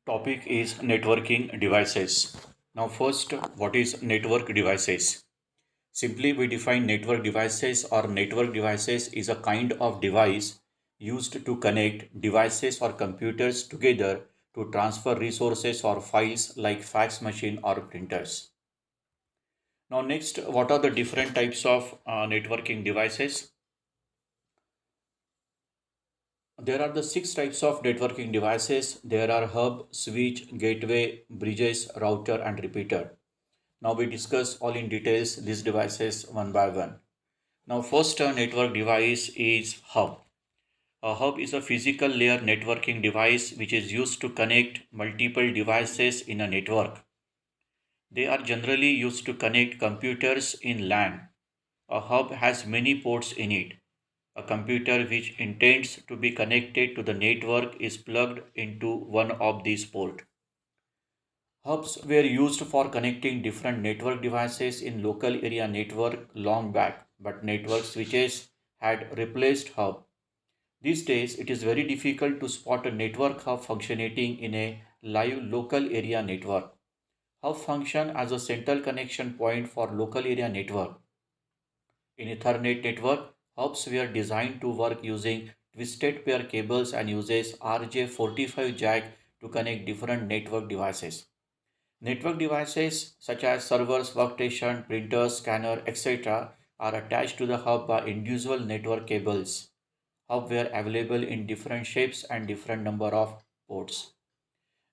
Topic is networking devices. Now, first, what is network devices? Simply, we define network devices or network devices is a kind of device used to connect devices or computers together to transfer resources or files like fax machine or printers. Now, next, what are the different types of networking devices? There are the six types of networking devices. There are hub, switch, gateway, bridges, router, and repeater. Now we discuss all in details these devices one by one. Now first network device is hub. A hub is a physical layer networking device which is used to connect multiple devices in a network. They are generally used to connect computers in LAN. A hub has many ports in it. A computer which intends to be connected to the network is plugged into one of these ports. Hubs were used for connecting different network devices in local area network long back, but network switches had replaced hub. These days, it is very difficult to spot a network hub functioning in a live local area network. Hub function as a central connection point for local area network. In Ethernet network, hubs were designed to work using twisted pair cables and uses RJ45 jack to connect different network devices. Network devices such as servers, workstation, printers, scanner, etc. are attached to the hub by individual network cables. Hub were available in different shapes and different number of ports.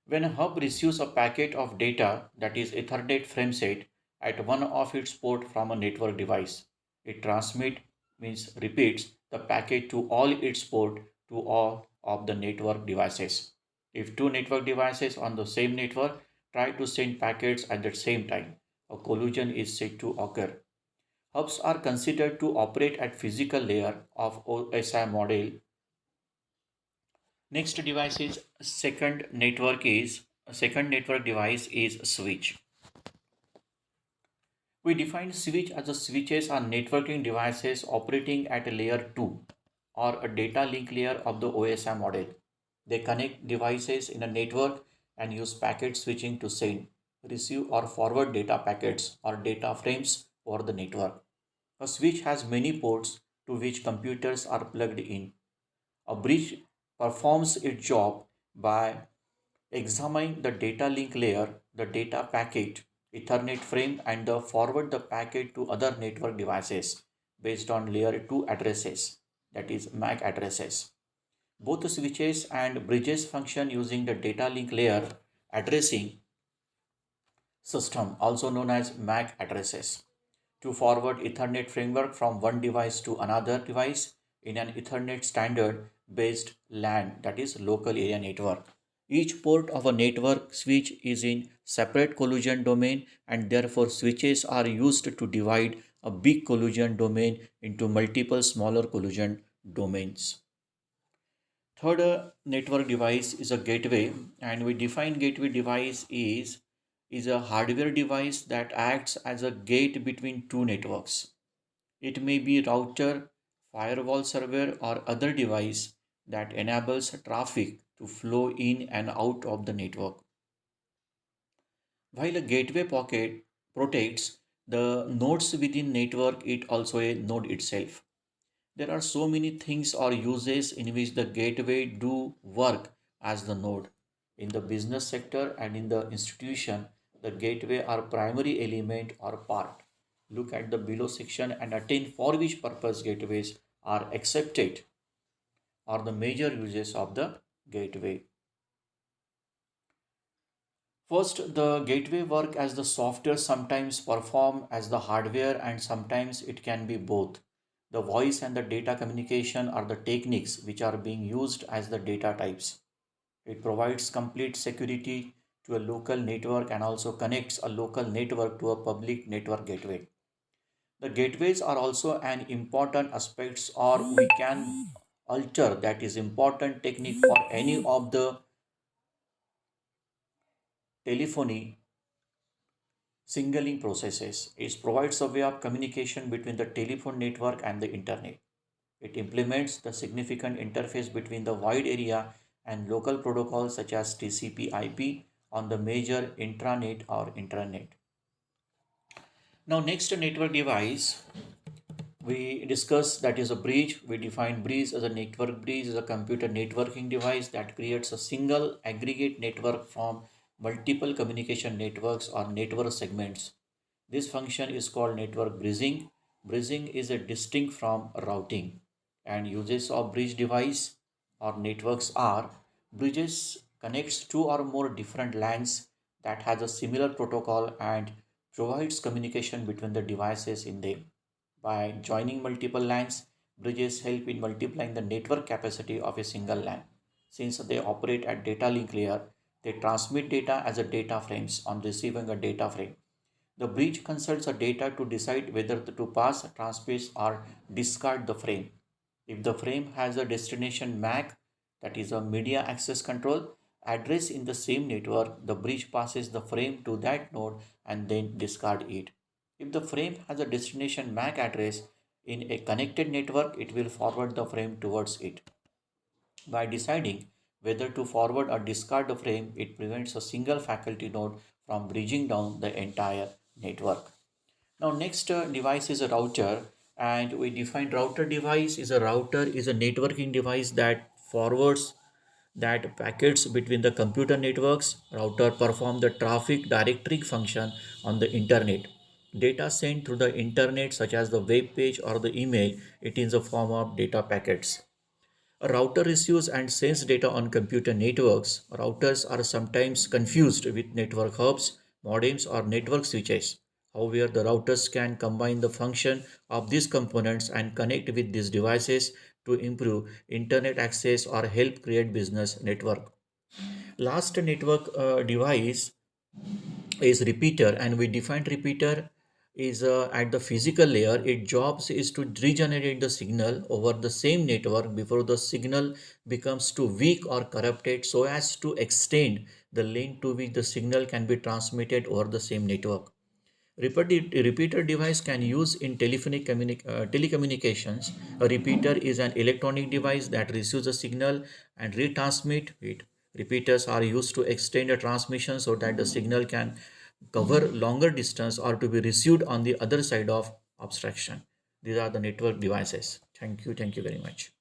When a hub receives a packet of data that is Ethernet frame set at one of its port from a network device, it transmit means repeats the packet to all its port to all of the network devices. If two network devices on the same network try to send packets at the same time, a collision is said to occur. Hubs are considered to operate at physical layer of OSI model. Next device is second network device is switch. We define switch as a switches are networking devices operating at a layer 2 or a data link layer of the OSI model. They connect devices in a network and use packet switching to send, receive or forward data packets or data frames over the network. A switch has many ports to which computers are plugged in. A bridge performs its job by examining the data link layer, the data packet, Ethernet frame, and the forward the packet to other network devices based on layer 2 addresses, that is MAC addresses. Both switches and bridges function using the data link layer addressing system, also known as MAC addresses, to forward Ethernet framework from one device to another device in an Ethernet standard based LAN, that is local area network. Each port of a network switch is in separate collision domain, and therefore switches are used to divide a big collision domain into multiple smaller collision domains. Third network device is a gateway, and we define gateway device is a hardware device that acts as a gate between two networks. It may be router, firewall server, or other device that enables traffic to flow in and out of the network. While a gateway pocket protects the nodes within network, it also a node itself. There are so many things or uses in which the gateway do work as the node. In the business sector and in the institution, the gateway are primary element or part. Look at the below section and attain for which purpose gateways are accepted or the major uses of the gateway. First, the gateway work as the software sometimes perform as the hardware and sometimes it can be both. The voice and the data communication are the techniques which are being used as the data types. It provides complete security to a local network and also connects a local network to a public network gateway. The gateways are also an important aspects or we can alter that is important technique for any of the telephony signaling processes. It provides a way of communication between the telephone network and the internet. It implements the significant interface between the wide area and local protocols such as TCP/IP on the major intranet or intranet. Now, next network device we discuss, that is a bridge. We define bridge as a network. Bridge is a computer networking device that creates a single aggregate network from multiple communication networks or network segments. This function is called network bridging. Bridging is a distinct from routing, and uses of bridge device or networks are: bridges connects two or more different LANs that has a similar protocol and provides communication between the devices in them. By joining multiple LANs, bridges help in multiplying the network capacity of a single LAN. Since they operate at data link layer, they transmit data as a data frames on receiving a data frame. The bridge consults a data to decide whether to pass, transmit, or discard the frame. If the frame has a destination MAC, that is a media access control address in the same network, the bridge passes the frame to that node and then discard it. If the frame has a destination MAC address in a connected network, it will forward the frame towards it. By deciding whether to forward or discard the frame, it prevents a single faculty node from bridging down the entire network. Now, next device is a router, and we define router device is a router is a networking device that forwards that packets between the computer networks. Router perform the traffic directory function on the internet. Data sent through the internet, such as the web page or the email, it is a form of data packets. A router receives and sends data on computer networks. Routers are sometimes confused with network hubs, modems, or network switches. However, the routers can combine the function of these components and connect with these devices to improve internet access or help create business network. Last network device is repeater, and we defined repeater is at the physical layer. Its jobs is to regenerate the signal over the same network before the signal becomes too weak or corrupted, so as to extend the length to which the signal can be transmitted over the same network. Repeater device can use in telecommunications. A repeater is an electronic device that receives a signal and retransmit it. Repeaters are used to extend a transmission so that the signal can cover longer distance or to be received on the other side of abstraction. These are the network devices. Thank you. Thank you very much.